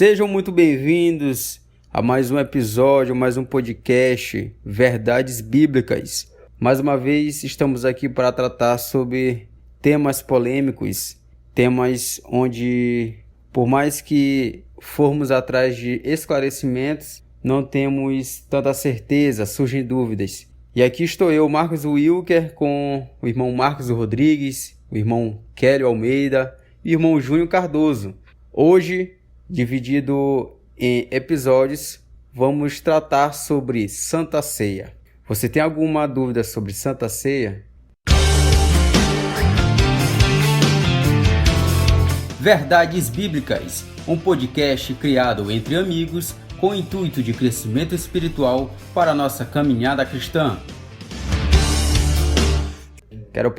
Sejam muito bem-vindos a mais um episódio, mais um podcast, Verdades Bíblicas. Mais uma vez estamos aqui para tratar sobre temas polêmicos, temas onde, por mais que formos atrás de esclarecimentos, não temos tanta certeza, surgem dúvidas. E aqui estou eu, Marcos Wilker, com o irmão Marcos Rodrigues, o irmão Kélio Almeida e o irmão Júnior Cardoso. Hoje, dividido em episódios, vamos tratar sobre Santa Ceia. Você tem alguma dúvida sobre Santa Ceia? Verdades Bíblicas, um podcast criado entre amigos com o intuito de crescimento espiritual para a nossa caminhada cristã. Quero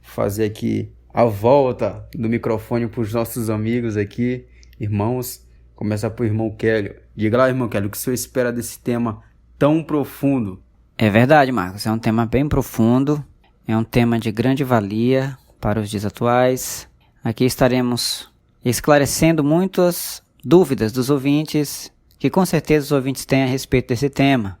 fazer aqui a volta do microfone para os nossos amigos aqui, irmãos. Começa por irmão Kélio. Diga lá, irmão Kélio, o que o senhor espera desse tema tão profundo? É verdade, Marcos. É um tema bem profundo. É um tema de grande valia para os dias atuais. Aqui estaremos esclarecendo muitas dúvidas dos ouvintes, que com certeza os ouvintes têm a respeito desse tema.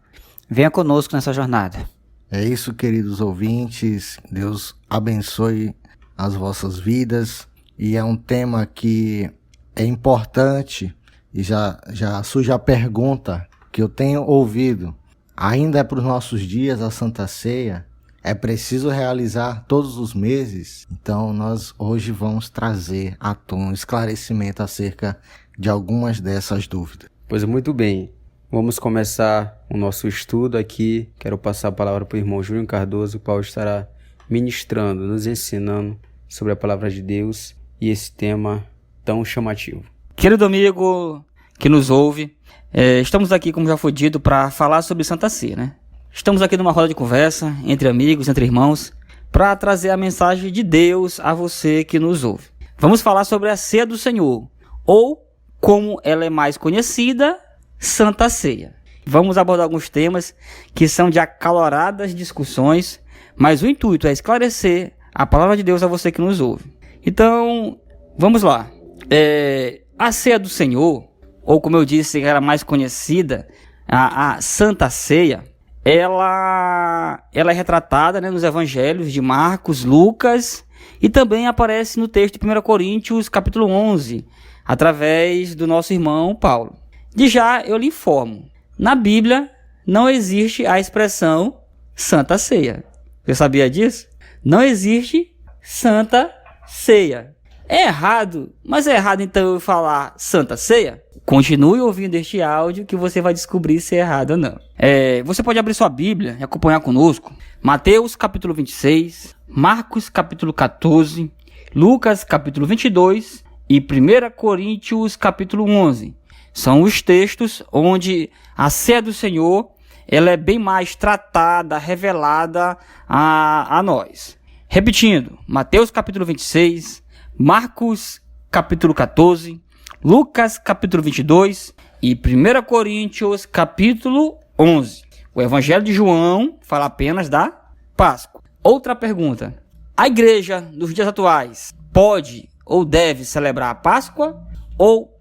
Venha conosco nessa jornada. É isso, queridos ouvintes. Deus abençoe as vossas vidas. E é um tema que é importante. E já surge a pergunta que eu tenho ouvido. Ainda é para os nossos dias a Santa Ceia? É preciso realizar todos os meses? Então nós hoje vamos trazer à tona um esclarecimento acerca de algumas dessas dúvidas. Pois muito bem, vamos começar o nosso estudo aqui. Quero passar a palavra para o irmão Júnior Cardoso, o qual estará ministrando, nos ensinando sobre a palavra de Deus e esse tema tão chamativo. Querido amigo que nos ouve, estamos aqui, como já foi dito, para falar sobre Santa Ceia, né? Estamos aqui numa roda de conversa, entre amigos, entre irmãos, para trazer a mensagem de Deus a você que nos ouve. Vamos falar sobre a Ceia do Senhor, ou, como ela é mais conhecida, Santa Ceia. Vamos abordar alguns temas que são de acaloradas discussões, mas o intuito é esclarecer a palavra de Deus a você que nos ouve. Então, vamos lá. A Ceia do Senhor, ou como eu disse, era mais conhecida, a Santa Ceia, ela é retratada, né, nos evangelhos de Marcos, Lucas, e também aparece no texto de 1 Coríntios, capítulo 11, através do nosso irmão Paulo. De já eu lhe informo, na Bíblia não existe a expressão Santa Ceia. Você sabia disso? Não existe Santa Ceia. É errado, mas é errado então eu falar Santa Ceia? Continue ouvindo este áudio que você vai descobrir se é errado ou não. Você pode abrir sua Bíblia e acompanhar conosco. Mateus capítulo 26, Marcos capítulo 14, Lucas capítulo 22 e 1 Coríntios capítulo 11. São os textos onde a Ceia do Senhor ela é bem mais tratada, revelada a nós. Repetindo, Mateus capítulo 26, Marcos capítulo 14, Lucas capítulo 22 e 1 Coríntios capítulo 11. O Evangelho de João fala apenas da Páscoa. Outra pergunta. A igreja nos dias atuais pode ou deve celebrar a Páscoa ou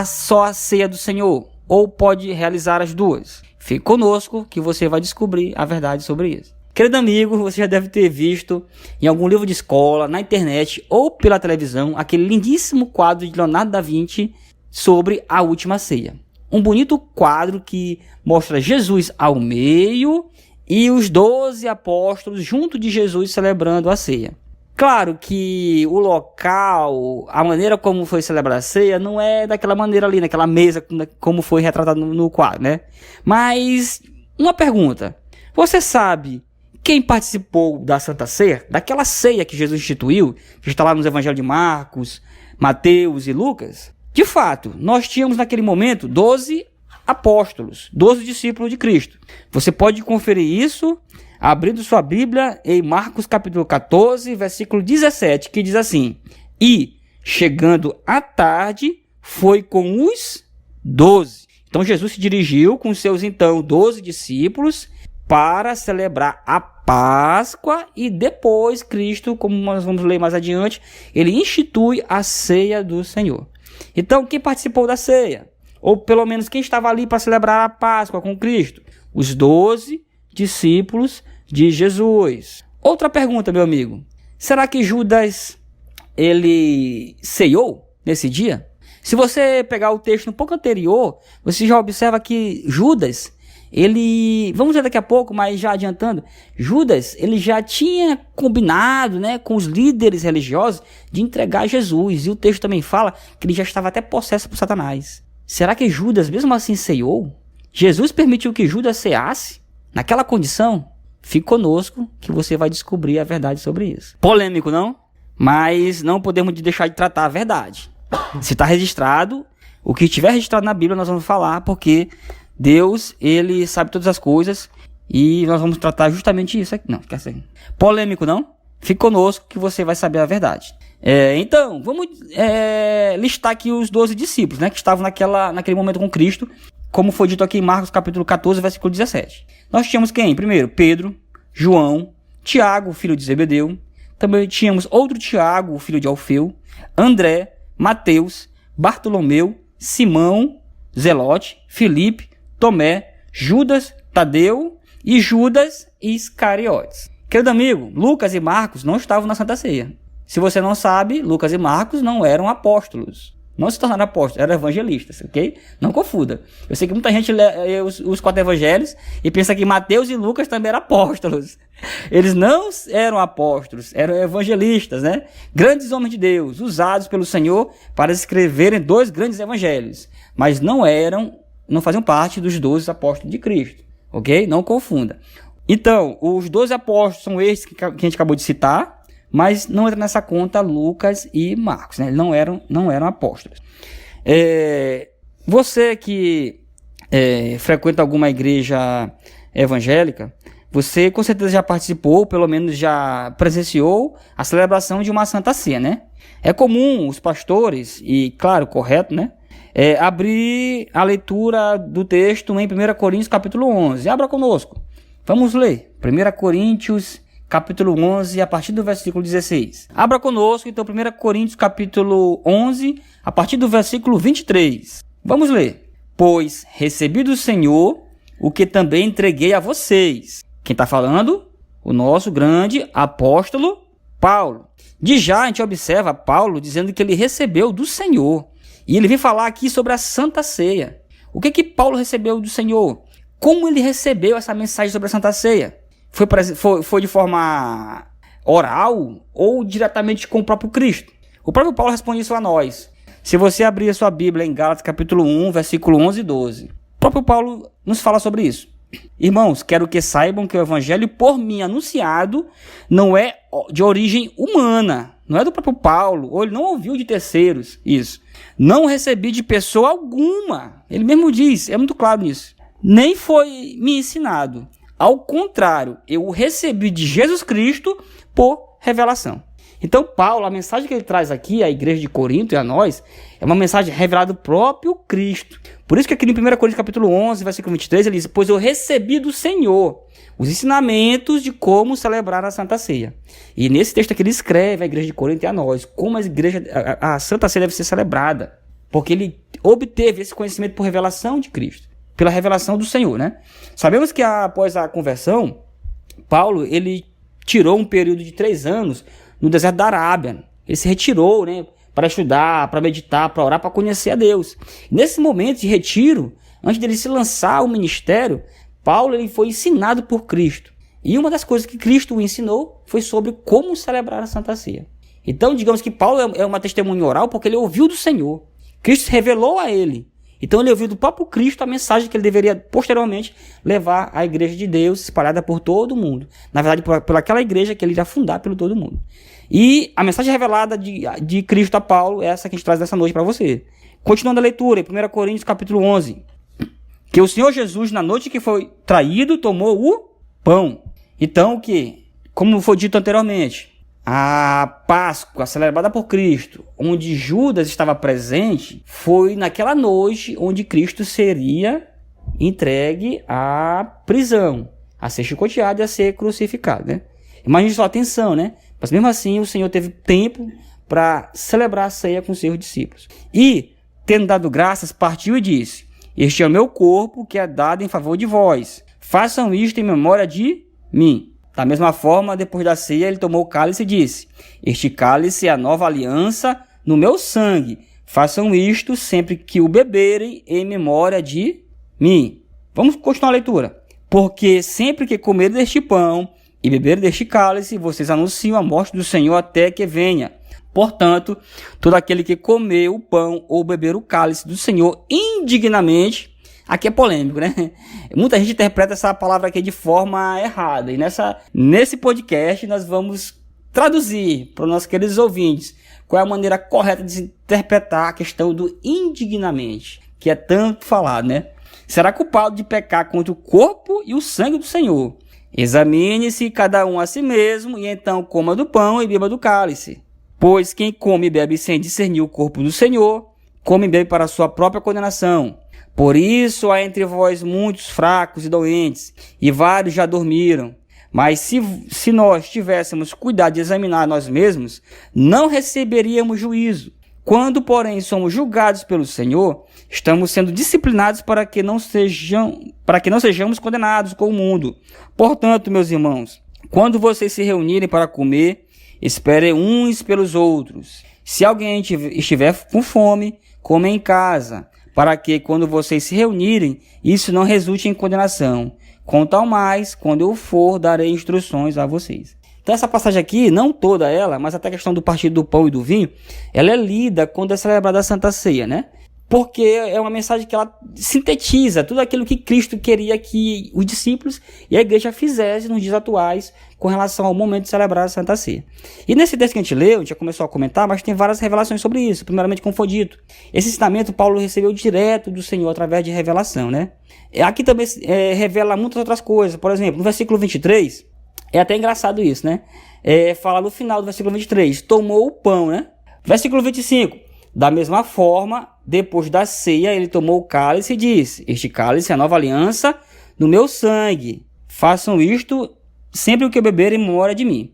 só a Ceia do Senhor? Ou pode realizar as duas? Fique conosco que você vai descobrir a verdade sobre isso. Querido amigo, você já deve ter visto em algum livro de escola, na internet ou pela televisão, aquele lindíssimo quadro de Leonardo da Vinci sobre a última ceia. Um bonito quadro que mostra Jesus ao meio e os 12 apóstolos junto de Jesus celebrando a ceia. Claro que o local, a maneira como foi celebrada a ceia, não é daquela maneira ali, naquela mesa como foi retratado no quadro, né? Mas, uma pergunta. Você sabe quem participou da Santa Ceia, daquela ceia que Jesus instituiu, que está lá nos evangelhos de Marcos, Mateus e Lucas? De fato, nós tínhamos naquele momento 12 apóstolos, 12 discípulos de Cristo. Você pode conferir isso abrindo sua Bíblia em Marcos capítulo 14, versículo 17, que diz assim: E, chegando à tarde, foi com os 12. Então Jesus se dirigiu com seus então 12 discípulos para celebrar a Páscoa e depois Cristo, como nós vamos ler mais adiante, ele institui a Ceia do Senhor. Então, quem participou da ceia? Ou pelo menos quem estava ali para celebrar a Páscoa com Cristo? Os 12 discípulos de Jesus. Outra pergunta, meu amigo. Será que Judas, ele ceiou nesse dia? Se você pegar o texto um pouco anterior, você já observa que Judas, ele, vamos ver daqui a pouco, mas já adiantando, Judas, ele já tinha combinado, né, com os líderes religiosos de entregar Jesus. E o texto também fala que ele já estava até possesso por Satanás. Será que Judas mesmo assim ceiou? Jesus permitiu que Judas ceasse? Naquela condição? Fique conosco que você vai descobrir a verdade sobre isso. Polêmico, não? Mas não podemos deixar de tratar a verdade. Se está registrado, o que estiver registrado na Bíblia nós vamos falar, porque Deus, ele sabe todas as coisas e nós vamos tratar justamente isso aqui. Não, quer dizer, polêmico não? Fique conosco que você vai saber a verdade. Então, vamos listar aqui os 12 discípulos, né, que estavam naquele momento com Cristo, como foi dito aqui em Marcos capítulo 14, versículo 17. Nós tínhamos quem? Primeiro, Pedro, João, Tiago, filho de Zebedeu. Também tínhamos outro Tiago, filho de Alfeu, André, Mateus, Bartolomeu, Simão, Zelote, Filipe, Tomé, Judas, Tadeu e Judas Iscariotes. Querido amigo, Lucas e Marcos não estavam na Santa Ceia. Se você não sabe, Lucas e Marcos não eram apóstolos. Não se tornaram apóstolos, eram evangelistas, ok? Não confunda. Eu sei que muita gente lê os 4 evangelhos e pensa que Mateus e Lucas também eram apóstolos. Eles não eram apóstolos, eram evangelistas, né? Grandes homens de Deus, usados pelo Senhor para escreverem 2 grandes evangelhos. Mas não faziam parte dos 12 apóstolos de Cristo, ok? Não confunda. Então, os 12 apóstolos são esses que a gente acabou de citar, mas não entra nessa conta Lucas e Marcos, né? Eles não eram apóstolos. Você que frequenta alguma igreja evangélica, você com certeza já participou, pelo menos já presenciou a celebração de uma Santa Ceia, né? É comum os pastores, e claro, correto, né? Abrir a leitura do texto em 1 Coríntios capítulo 11. Abra conosco. Vamos ler. 1 Coríntios capítulo 11, a partir do versículo 16. Abra conosco, então, 1 Coríntios capítulo 11, a partir do versículo 23. Vamos ler. Pois recebi do Senhor o que também entreguei a vocês. Quem está falando? O nosso grande apóstolo Paulo. De já a gente observa Paulo dizendo que ele recebeu do Senhor. E ele vem falar aqui sobre a Santa Ceia. O que Paulo recebeu do Senhor? Como ele recebeu essa mensagem sobre a Santa Ceia? Foi de forma oral ou diretamente com o próprio Cristo? O próprio Paulo responde isso a nós. Se você abrir a sua Bíblia em Gálatas capítulo 1, versículo 11 e 12, o próprio Paulo nos fala sobre isso. Irmãos, quero que saibam que o evangelho por mim anunciado não é de origem humana, não é do próprio Paulo, ou ele não ouviu de terceiros isso. Não recebi de pessoa alguma. Ele mesmo diz, é muito claro nisso. Nem foi me ensinado. Ao contrário, eu o recebi de Jesus Cristo por revelação. Então, Paulo, a mensagem que ele traz aqui à igreja de Corinto e a nós, é uma mensagem revelada do próprio Cristo. Por isso que aqui em 1 Coríntios capítulo 11, versículo 23, ele diz, pois eu recebi do Senhor os ensinamentos de como celebrar a Santa Ceia. E nesse texto aqui ele escreve à igreja de Corinto e a nós, como a Santa Ceia deve ser celebrada. Porque ele obteve esse conhecimento por revelação de Cristo. Pela revelação do Senhor, né? Sabemos que após a conversão, Paulo, ele tirou um período de 3 anos no deserto da Arábia. Ele se retirou, né? Para estudar, para meditar, para orar, para conhecer a Deus. Nesse momento de retiro, antes dele se lançar ao ministério, Paulo ele foi ensinado por Cristo. E uma das coisas que Cristo o ensinou foi sobre como celebrar a Santa Ceia. Então, digamos que Paulo é uma testemunha oral porque ele ouviu do Senhor. Cristo revelou a ele. Então ele ouviu do próprio Cristo a mensagem que ele deveria posteriormente levar à igreja de Deus espalhada por todo o mundo. Na verdade, por aquela igreja que ele iria fundar pelo todo o mundo. E a mensagem revelada de Cristo a Paulo é essa que a gente traz nessa noite para você. Continuando a leitura, em 1 Coríntios capítulo 11. Que o Senhor Jesus, na noite que foi traído, tomou o pão. Então o que? Como foi dito anteriormente, a Páscoa celebrada por Cristo, onde Judas estava presente, foi naquela noite onde Cristo seria entregue à prisão, a ser chicoteado e a ser crucificado, né? Imagine só, atenção, né? Mas mesmo assim o Senhor teve tempo para celebrar a ceia com seus discípulos. E tendo dado graças, partiu e disse: Este é o meu corpo que é dado em favor de vós. Façam isto em memória de mim. Da mesma forma, depois da ceia, ele tomou o cálice e disse: Este cálice é a nova aliança no meu sangue. Façam isto sempre que o beberem em memória de mim. Vamos continuar a leitura. Porque sempre que comerem deste pão e beberem deste cálice, vocês anunciam a morte do Senhor até que venha. Portanto, todo aquele que comer o pão ou beber o cálice do Senhor indignamente, aqui é polêmico, né? Muita gente interpreta essa palavra aqui de forma errada. E nesse podcast nós vamos traduzir para os nossos queridos ouvintes qual é a maneira correta de se interpretar a questão do indignamente, que é tanto falado, né? Será culpado de pecar contra o corpo e o sangue do Senhor. Examine-se cada um a si mesmo, e então coma do pão e beba do cálice. Pois quem come e bebe sem discernir o corpo do Senhor, come e bebe para a sua própria condenação. Por isso há entre vós muitos fracos e doentes, e vários já dormiram. Mas se nós tivéssemos cuidado de examinar nós mesmos, não receberíamos juízo. Quando, porém, somos julgados pelo Senhor, estamos sendo disciplinados para que não sejamos condenados com o mundo. Portanto, meus irmãos, quando vocês se reunirem para comer, esperem uns pelos outros. Se alguém estiver com fome, coma em casa, para que, quando vocês se reunirem, isso não resulte em condenação. Quanto ao mais, quando eu for, darei instruções a vocês. Então essa passagem aqui, não toda ela, mas até a questão do partir do pão e do vinho, ela é lida quando é celebrada a Santa Ceia, né? Porque é uma mensagem que ela sintetiza tudo aquilo que Cristo queria que os discípulos e a igreja fizessem nos dias atuais com relação ao momento de celebrar a Santa Ceia. E nesse texto que a gente leu, a gente já começou a comentar, mas tem várias revelações sobre isso. Primeiramente, como foi dito, esse ensinamento Paulo recebeu direto do Senhor através de revelação, né? Aqui também revela muitas outras coisas. Por exemplo, no versículo 23, é até engraçado isso, né? Fala no final do versículo 23, tomou o pão, né? Versículo 25, da mesma forma, depois da ceia, ele tomou o cálice e disse: Este cálice é a nova aliança no meu sangue. Façam isto sempre que beberem em memória de mim.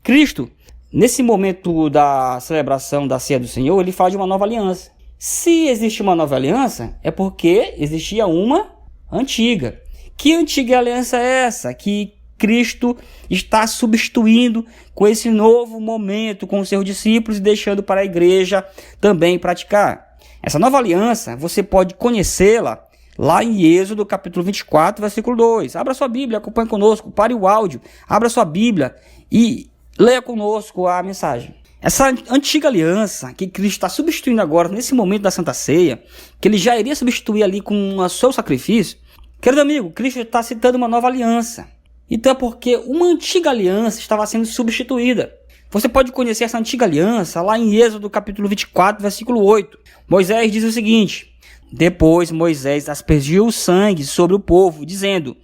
Cristo, nesse momento da celebração da ceia do Senhor, ele fala de uma nova aliança. Se existe uma nova aliança, é porque existia uma antiga. Que antiga aliança é essa? Que Cristo está substituindo com esse novo momento com os seus discípulos e deixando para a igreja também praticar. Essa nova aliança, você pode conhecê-la lá em Êxodo capítulo 24, versículo 2. Abra sua Bíblia, acompanhe conosco, pare o áudio, abra sua Bíblia e leia conosco a mensagem. Essa antiga aliança que Cristo está substituindo agora, nesse momento da Santa Ceia, que ele já iria substituir ali com o seu sacrifício, querido amigo, Cristo está citando uma nova aliança. Então é porque uma antiga aliança estava sendo substituída. Você pode conhecer essa antiga aliança lá em Êxodo capítulo 24, versículo 8. Moisés diz o seguinte: Depois Moisés aspergiu o sangue sobre o povo, dizendo: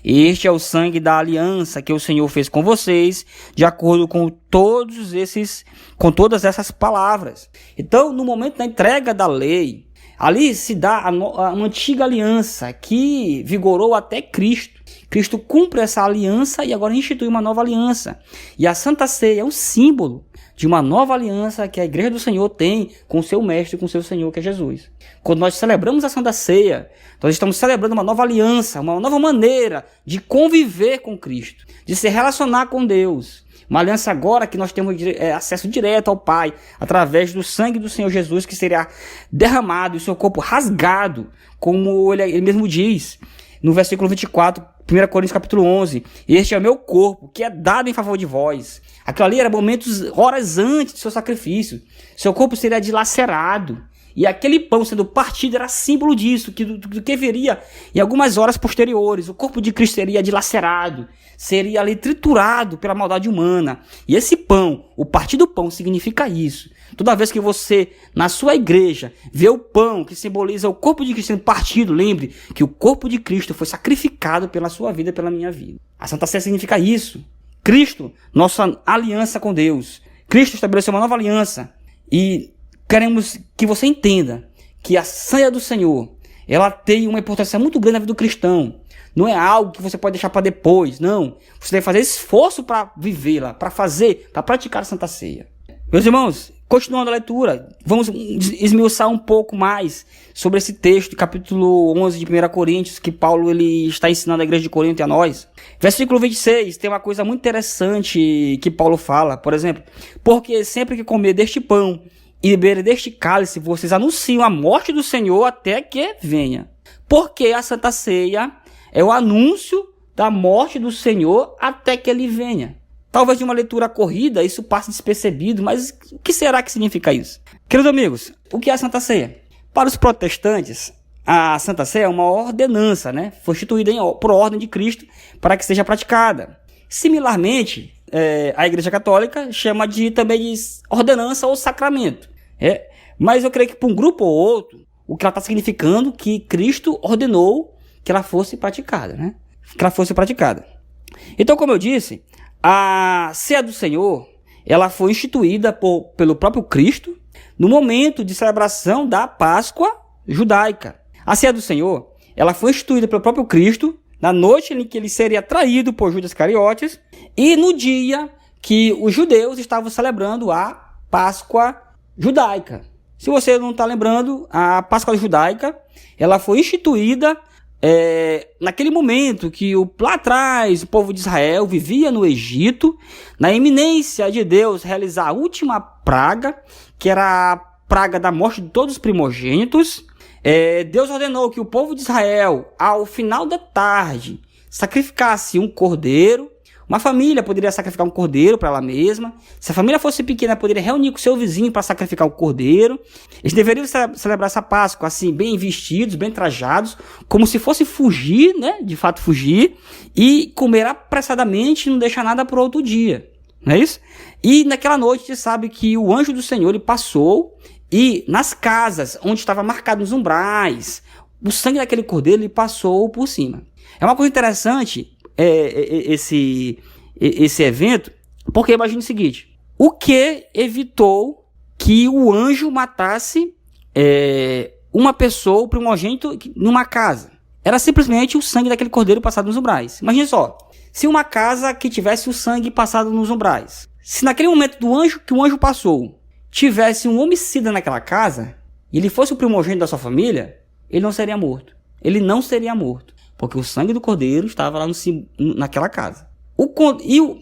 Este é o sangue da aliança que o Senhor fez com vocês, de acordo com todas essas palavras. Então, no momento da entrega da lei, ali se dá uma antiga aliança que vigorou até Cristo. Cristo cumpre essa aliança e agora institui uma nova aliança. E a Santa Ceia é um símbolo de uma nova aliança que a Igreja do Senhor tem com o seu Mestre, com o seu Senhor, que é Jesus. Quando nós celebramos a Santa Ceia, nós estamos celebrando uma nova aliança, uma nova maneira de conviver com Cristo, de se relacionar com Deus. Uma aliança agora que nós temos acesso direto ao Pai, através do sangue do Senhor Jesus, que seria derramado e o seu corpo rasgado, como ele mesmo diz no versículo 24, 1 Coríntios capítulo 11, este é o meu corpo, que é dado em favor de vós. Aquilo ali era horas antes do seu sacrifício. Seu corpo seria dilacerado. E aquele pão sendo partido era símbolo disso, do que viria em algumas horas posteriores. O corpo de Cristo seria dilacerado, seria ali triturado pela maldade humana. E esse pão, o partir do pão, significa isso. Toda vez que você, na sua igreja, vê o pão que simboliza o corpo de Cristo sendo partido, lembre que o corpo de Cristo foi sacrificado pela sua vida e pela minha vida. A Santa Ceia significa isso. Cristo, nossa aliança com Deus. Cristo estabeleceu uma nova aliança. E queremos que você entenda que a ceia do Senhor, ela tem uma importância muito grande na vida do cristão. Não é algo que você pode deixar para depois, não. Você deve fazer esforço para vivê-la, para praticar a Santa Ceia. Meus irmãos, continuando a leitura, vamos esmiuçar um pouco mais sobre esse texto, capítulo 11 de 1 Coríntios, que Paulo ele está ensinando à igreja de Corinto e a nós. Versículo 26, tem uma coisa muito interessante que Paulo fala, por exemplo, porque sempre que comer deste pão e beber deste cálice, vocês anunciam a morte do Senhor até que venha. Porque a Santa Ceia é o anúncio da morte do Senhor até que ele venha. Talvez de uma leitura corrida isso passe despercebido, mas o que será que significa isso? Queridos amigos, o que é a Santa Ceia? Para os protestantes, a Santa Ceia é uma ordenança, né? Foi instituída por ordem de Cristo para que seja praticada. Similarmente, a Igreja Católica chama também de ordenança ou sacramento. Mas eu creio que para um grupo ou outro, o que ela está significando que Cristo ordenou que ela fosse praticada, né? Que ela fosse praticada. Então, como eu disse, a Ceia do Senhor, ela foi instituída pelo próprio Cristo no momento de celebração da Páscoa judaica. A Ceia do Senhor, ela foi instituída pelo próprio Cristo na noite em que ele seria traído por Judas Iscariotes e no dia que os judeus estavam celebrando a Páscoa judaica. Se você não está lembrando, a Páscoa judaica, ela foi instituída naquele momento que lá atrás o povo de Israel vivia no Egito, na iminência de Deus realizar a última praga, que era a praga da morte de todos os primogênitos. Deus ordenou que o povo de Israel, ao final da tarde, sacrificasse um cordeiro. Uma família poderia sacrificar um cordeiro para ela mesma. Se a família fosse pequena, poderia reunir com seu vizinho para sacrificar o cordeiro. Eles deveriam celebrar essa Páscoa assim, bem vestidos, bem trajados, como se fosse fugir, né? De fato fugir, e comer apressadamente e não deixar nada para outro dia. Não é isso? E naquela noite, você sabe que o anjo do Senhor ele passou e nas casas onde estava marcado nos umbrais, o sangue daquele cordeiro ele passou por cima. É uma coisa interessante esse evento, porque imagine o seguinte: o que evitou que o anjo matasse uma pessoa, o primogênito, numa casa? Era simplesmente o sangue daquele cordeiro passado nos umbrais. Imagine só, se uma casa que tivesse o sangue passado nos umbrais, se naquele momento que o anjo passou, tivesse um homicida naquela casa, e ele fosse o primogênito da sua família, ele não seria morto. Ele não seria morto. Porque o sangue do cordeiro estava lá naquela casa.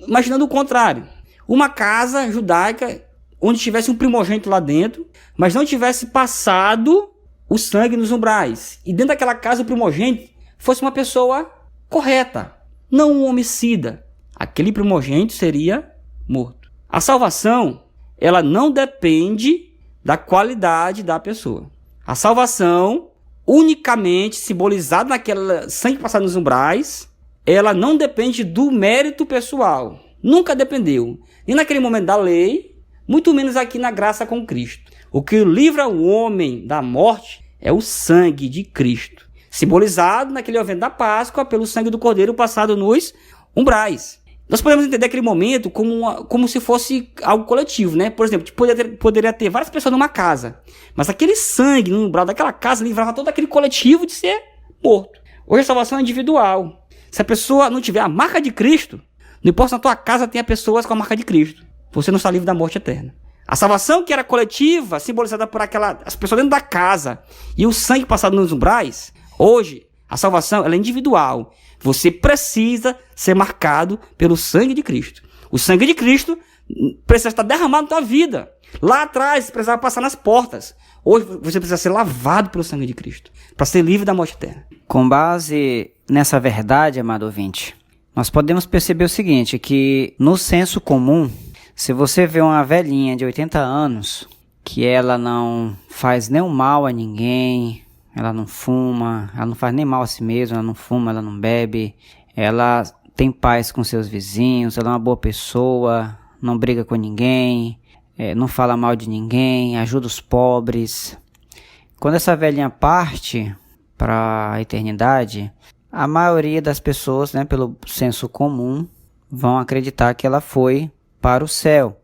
Imaginando o contrário. Uma casa judaica onde tivesse um primogênito lá dentro, mas não tivesse passado o sangue nos umbrais. E dentro daquela casa o primogênito fosse uma pessoa correta, não um homicida. Aquele primogênito seria morto. A salvação, ela não depende da qualidade da pessoa. A salvação, unicamente simbolizado naquele sangue passado nos umbrais, ela não depende do mérito pessoal. Nunca dependeu. Nem naquele momento da lei, muito menos aqui na graça com Cristo. O que livra o homem da morte é o sangue de Cristo, simbolizado naquele evento da Páscoa pelo sangue do cordeiro passado nos umbrais. Nós podemos entender aquele momento como se fosse algo coletivo, né? Por exemplo, poderia ter várias pessoas numa casa, mas aquele sangue no umbral daquela casa livrava todo aquele coletivo de ser morto. Hoje a salvação é individual. Se a pessoa não tiver a marca de Cristo, não importa se na tua casa tenha pessoas com a marca de Cristo, você não está livre da morte eterna. A salvação que era coletiva, simbolizada por as pessoas dentro da casa e o sangue passado nos umbrais, hoje a salvação ela é individual. Você precisa ser marcado pelo sangue de Cristo. O sangue de Cristo precisa estar derramado na tua vida. Lá atrás, precisava passar nas portas. Hoje, você precisa ser lavado pelo sangue de Cristo, para ser livre da morte eterna. Com base nessa verdade, amado ouvinte, nós podemos perceber o seguinte, que no senso comum, se você vê uma velhinha de 80 anos, que ela não faz nenhum mal a ninguém, ela não fuma, ela não faz nem mal a si mesma, ela não fuma, ela não bebe, ela tem paz com seus vizinhos, ela é uma boa pessoa, não briga com ninguém, não fala mal de ninguém, ajuda os pobres. Quando essa velhinha parte para a eternidade, a maioria das pessoas, né, pelo senso comum, vão acreditar que ela foi para o céu,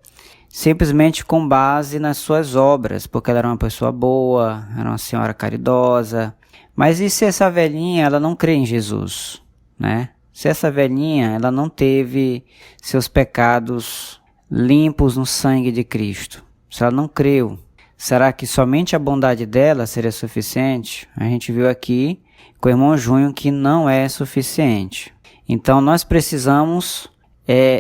simplesmente com base nas suas obras, porque ela era uma pessoa boa, era uma senhora caridosa. Mas e se essa velhinha ela não crê em Jesus, né? Se essa velhinha ela não teve seus pecados limpos no sangue de Cristo, se ela não creu, será que somente a bondade dela seria suficiente? A gente viu aqui com o irmão Júnior que não é suficiente. Então nós precisamos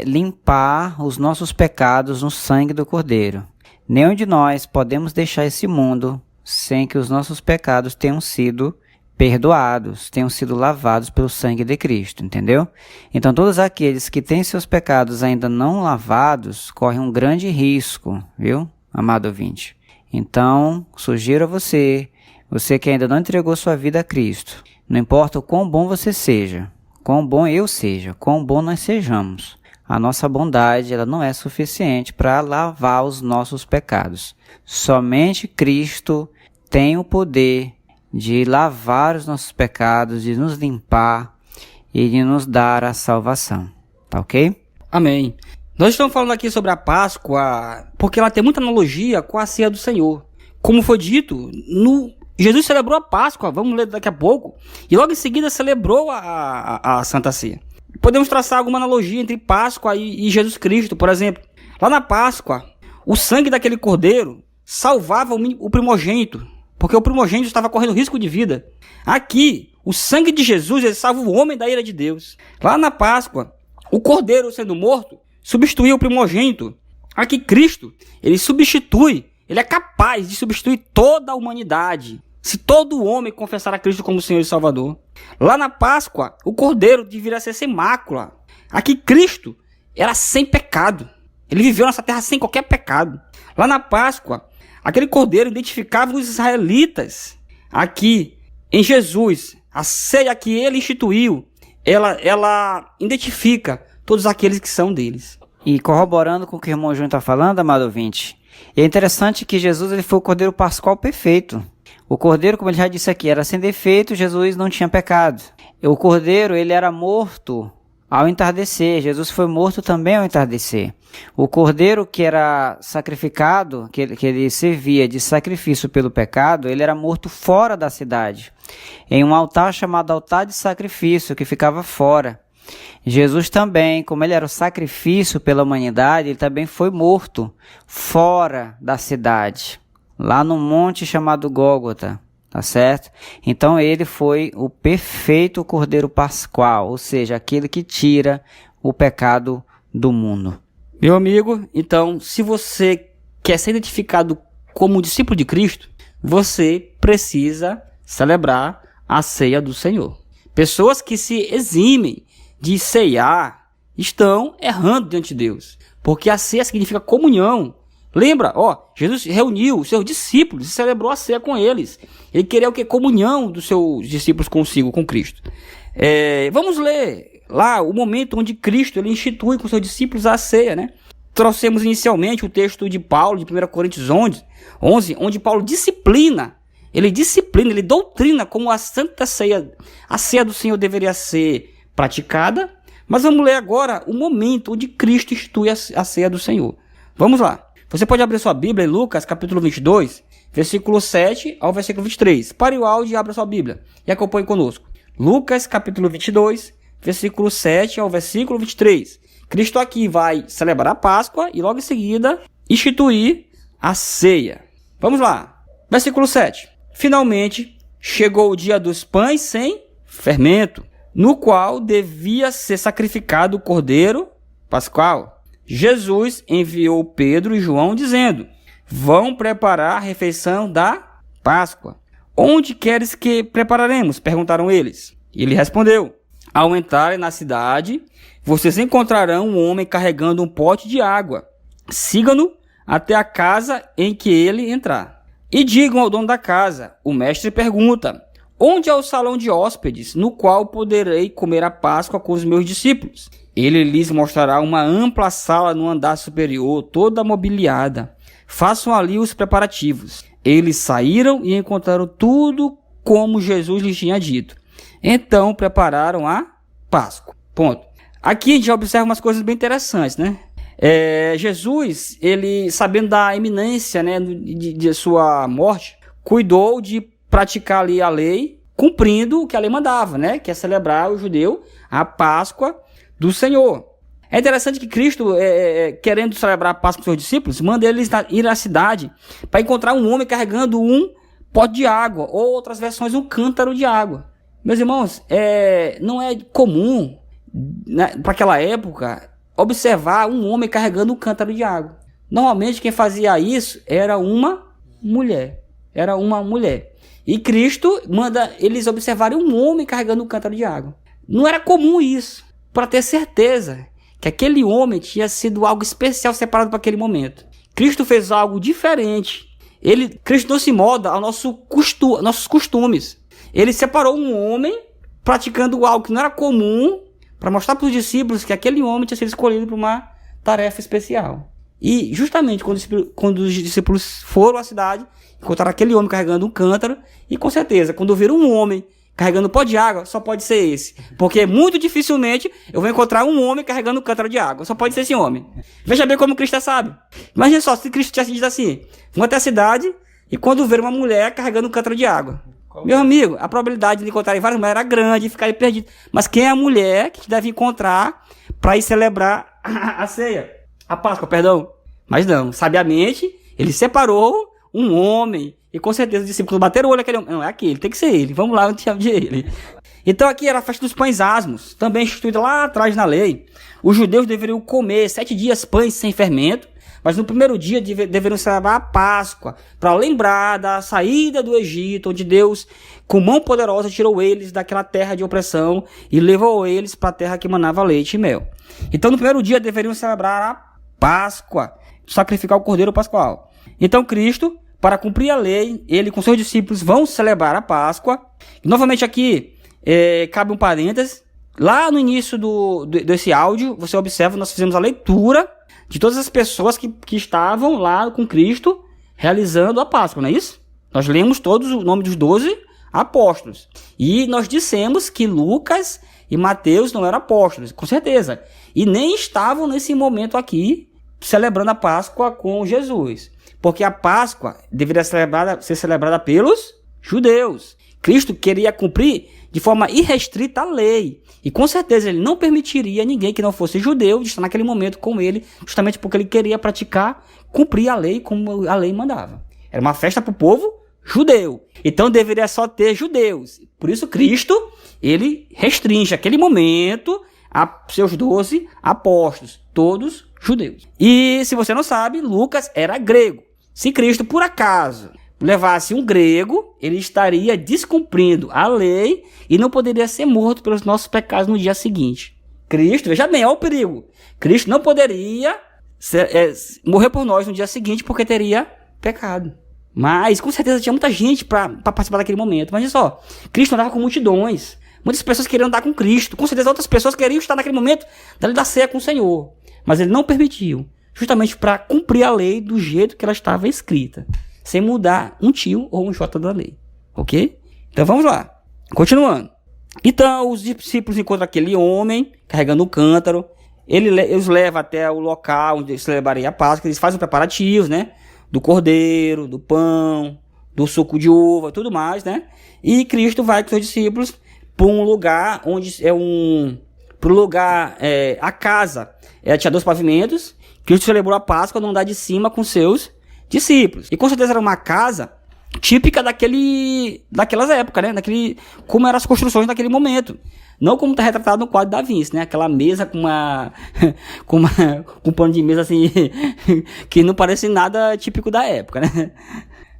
limpar os nossos pecados no sangue do Cordeiro. Nenhum de nós podemos deixar esse mundo sem que os nossos pecados tenham sido perdoados, tenham sido lavados pelo sangue de Cristo, entendeu? Então todos aqueles que têm seus pecados ainda não lavados correm um grande risco, viu, amado ouvinte? Então, sugiro a você que ainda não entregou sua vida a Cristo, não importa o quão bom você seja, quão bom eu seja, quão bom nós sejamos, a nossa bondade ela não é suficiente para lavar os nossos pecados. Somente Cristo tem o poder de lavar os nossos pecados, de nos limpar e de nos dar a salvação. Tá ok? Amém. Nós estamos falando aqui sobre a Páscoa porque ela tem muita analogia com a ceia do Senhor. Como foi dito, Jesus celebrou a Páscoa, vamos ler daqui a pouco, e logo em seguida celebrou a Santa Ceia. Podemos traçar alguma analogia entre Páscoa e Jesus Cristo, por exemplo. Lá na Páscoa, o sangue daquele cordeiro salvava o primogênito, porque o primogênito estava correndo risco de vida. Aqui, o sangue de Jesus ele salva o homem da ira de Deus. Lá na Páscoa, o cordeiro sendo morto substituía o primogênito. Aqui Cristo, ele é capaz de substituir toda a humanidade, se todo homem confessar a Cristo como Senhor e Salvador. Lá na Páscoa, o cordeiro deveria ser sem mácula. Aqui Cristo era sem pecado. Ele viveu nessa terra sem qualquer pecado. Lá na Páscoa, aquele cordeiro identificava os israelitas. Aqui, em Jesus, a ceia que ele instituiu, ela identifica todos aqueles que são deles. E corroborando com o que o irmão Júnior está falando, amado ouvinte, é interessante que Jesus ele foi o cordeiro pascual perfeito. O cordeiro, como ele já disse aqui, era sem defeito, Jesus não tinha pecado. O cordeiro, ele era morto ao entardecer, Jesus foi morto também ao entardecer. O cordeiro que era sacrificado, que ele servia de sacrifício pelo pecado, ele era morto fora da cidade, em um altar chamado altar de sacrifício, que ficava fora. Jesus também, como ele era o sacrifício pela humanidade, ele também foi morto fora da cidade, lá no monte chamado Gólgota, tá certo? Então ele foi o perfeito cordeiro pascual, ou seja, aquele que tira o pecado do mundo. Meu amigo, então, se você quer ser identificado como discípulo de Cristo, você precisa celebrar a ceia do Senhor. Pessoas que se eximem de ceiar estão errando diante de Deus, porque a ceia significa comunhão. Lembra, Jesus reuniu os seus discípulos e celebrou a ceia com eles. Ele queria o que? Comunhão dos seus discípulos consigo, com Cristo. Vamos ler lá o momento onde Cristo ele institui com seus discípulos a ceia, né? Trouxemos inicialmente o texto de Paulo, de 1 Coríntios 11, onde Paulo ele doutrina como a Santa Ceia, a ceia do Senhor deveria ser praticada. Mas vamos ler agora o momento onde Cristo institui a ceia do Senhor. Vamos lá. Você pode abrir sua Bíblia em Lucas, capítulo 22, versículo 7 ao versículo 23. Pare o áudio e abra sua Bíblia e acompanhe conosco. Lucas, capítulo 22, versículo 7 ao versículo 23. Cristo aqui vai celebrar a Páscoa e logo em seguida instituir a ceia. Vamos lá. Versículo 7. Finalmente, chegou o dia dos pães sem fermento, no qual devia ser sacrificado o cordeiro pascual. Jesus enviou Pedro e João dizendo: vão preparar a refeição da Páscoa. Onde queres que prepararemos? Perguntaram eles. Ele respondeu: ao entrarem na cidade, vocês encontrarão um homem carregando um pote de água. Sigam-no até a casa em que ele entrar. E digam ao dono da casa: o mestre pergunta: onde é o salão de hóspedes, no qual poderei comer a Páscoa com os meus discípulos? Ele lhes mostrará uma ampla sala no andar superior, toda mobiliada. Façam ali os preparativos. Eles saíram e encontraram tudo como Jesus lhes tinha dito. Então prepararam a Páscoa. Ponto. Aqui a gente já observa umas coisas bem interessantes, né? Jesus, ele sabendo da iminência, né, de sua morte, cuidou de praticar ali a lei, cumprindo o que a lei mandava, né? Que é celebrar o judeu a Páscoa do Senhor. É interessante que Cristo, querendo celebrar a Páscoa com seus discípulos, manda eles ir à cidade para encontrar um homem carregando um pote de água, ou outras versões, um cântaro de água. Meus irmãos, não é comum, né, para aquela época, observar um homem carregando um cântaro de água. Normalmente quem fazia isso era uma mulher. E Cristo manda eles observarem um homem carregando um cântaro de água. Não era comum isso, para ter certeza que aquele homem tinha sido algo especial separado para aquele momento. Cristo fez algo diferente. Cristo não se molda aos nossos costumes. Ele separou um homem praticando algo que não era comum para mostrar para os discípulos que aquele homem tinha sido escolhido para uma tarefa especial. E justamente quando os discípulos foram à cidade, encontraram aquele homem carregando um cântaro, e com certeza, quando viram um homem carregando um pó de água, só pode ser esse. Porque muito dificilmente eu vou encontrar um homem carregando um cântaro de água. Só pode ser esse homem. Veja bem como Cristo é sábio. Imagina só, se Cristo tivesse dito assim: vão até a cidade e quando ver uma mulher carregando um cântaro de água. Meu amigo, a probabilidade de encontrar várias mulheres era grande e ficar perdido. Mas quem é a mulher que deve encontrar para ir celebrar a ceia? A Páscoa, perdão. Mas não, sabiamente, ele separou um homem. E com certeza os discípulos bateram o olho naquele homem. Não, é aquele, tem que ser ele. Vamos lá, eu te chamo de ele. Então aqui era a festa dos pães asmos, também instituída lá atrás na lei. Os judeus deveriam comer 7 dias pães sem fermento, mas no primeiro dia deveriam celebrar a Páscoa, para lembrar da saída do Egito, onde Deus, com mão poderosa, tirou eles daquela terra de opressão e levou eles para a terra que manava leite e mel. Então no primeiro dia deveriam celebrar a Páscoa, sacrificar o cordeiro pascual. Então Cristo, para cumprir a lei, ele com seus discípulos vão celebrar a Páscoa. E, novamente aqui, cabe um parênteses. Lá no início desse áudio, você observa, nós fizemos a leitura de todas as pessoas que estavam lá com Cristo realizando a Páscoa, não é isso? Nós lemos todos o nome dos 12 apóstolos. E nós dissemos que Lucas e Mateus não eram apóstolos, com certeza. E nem estavam nesse momento aqui celebrando a Páscoa com Jesus. Porque a Páscoa deveria ser celebrada pelos judeus. Cristo queria cumprir de forma irrestrita a lei. E com certeza ele não permitiria ninguém que não fosse judeu de estar naquele momento com ele, justamente porque ele queria cumprir a lei como a lei mandava. Era uma festa para o povo judeu. Então deveria só ter judeus. Por isso Cristo, ele restringe aquele momento a seus 12 apóstolos, todos judeus. E se você não sabe, Lucas era grego. Se Cristo, por acaso, levasse um grego, ele estaria descumprindo a lei e não poderia ser morto pelos nossos pecados no dia seguinte. Cristo, veja bem, olha o perigo. Cristo não poderia morrer por nós no dia seguinte porque teria pecado. Mas, com certeza, tinha muita gente para participar daquele momento. Mas olha só, Cristo andava com multidões. Muitas pessoas queriam andar com Cristo. Com certeza, outras pessoas queriam estar naquele momento da ceia com o Senhor. Mas ele não permitiu. Justamente para cumprir a lei do jeito que ela estava escrita. Sem mudar um tio ou um jota da lei. Ok? Então vamos lá. Continuando. Então os discípulos encontram aquele homem carregando um cântaro. Ele os leva até o local onde celebraria a Páscoa. Eles fazem preparativos, né? Do cordeiro, do pão, do suco de uva, tudo mais, né? E Cristo vai com seus discípulos para um lugar onde a casa tinha 2 pavimentos. Cristo celebrou a Páscoa no andar de cima com seus discípulos. E com certeza era uma casa típica daquelas épocas, né? Como eram as construções naquele momento. Não como está retratado no quadro da Vinci, né? Aquela mesa com um pano de mesa assim, que não parece nada típico da época, né?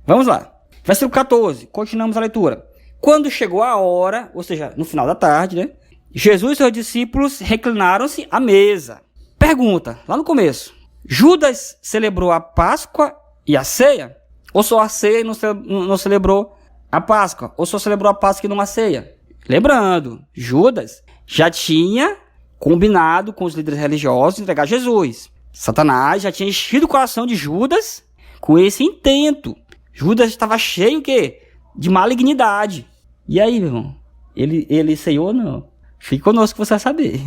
Vamos lá. Versículo 14. Continuamos a leitura. Quando chegou a hora, ou seja, no final da tarde, né? Jesus e seus discípulos reclinaram-se à mesa. Pergunta, lá no começo. Judas celebrou a Páscoa e a ceia? Ou só a ceia e não celebrou a Páscoa? Ou só celebrou a Páscoa e não a ceia? Lembrando, Judas já tinha combinado com os líderes religiosos entregar Jesus. Satanás já tinha enchido o coração de Judas com esse intento. Judas estava cheio de malignidade. E aí, meu irmão? Ele ceiou ou não? Fique conosco que você vai saber.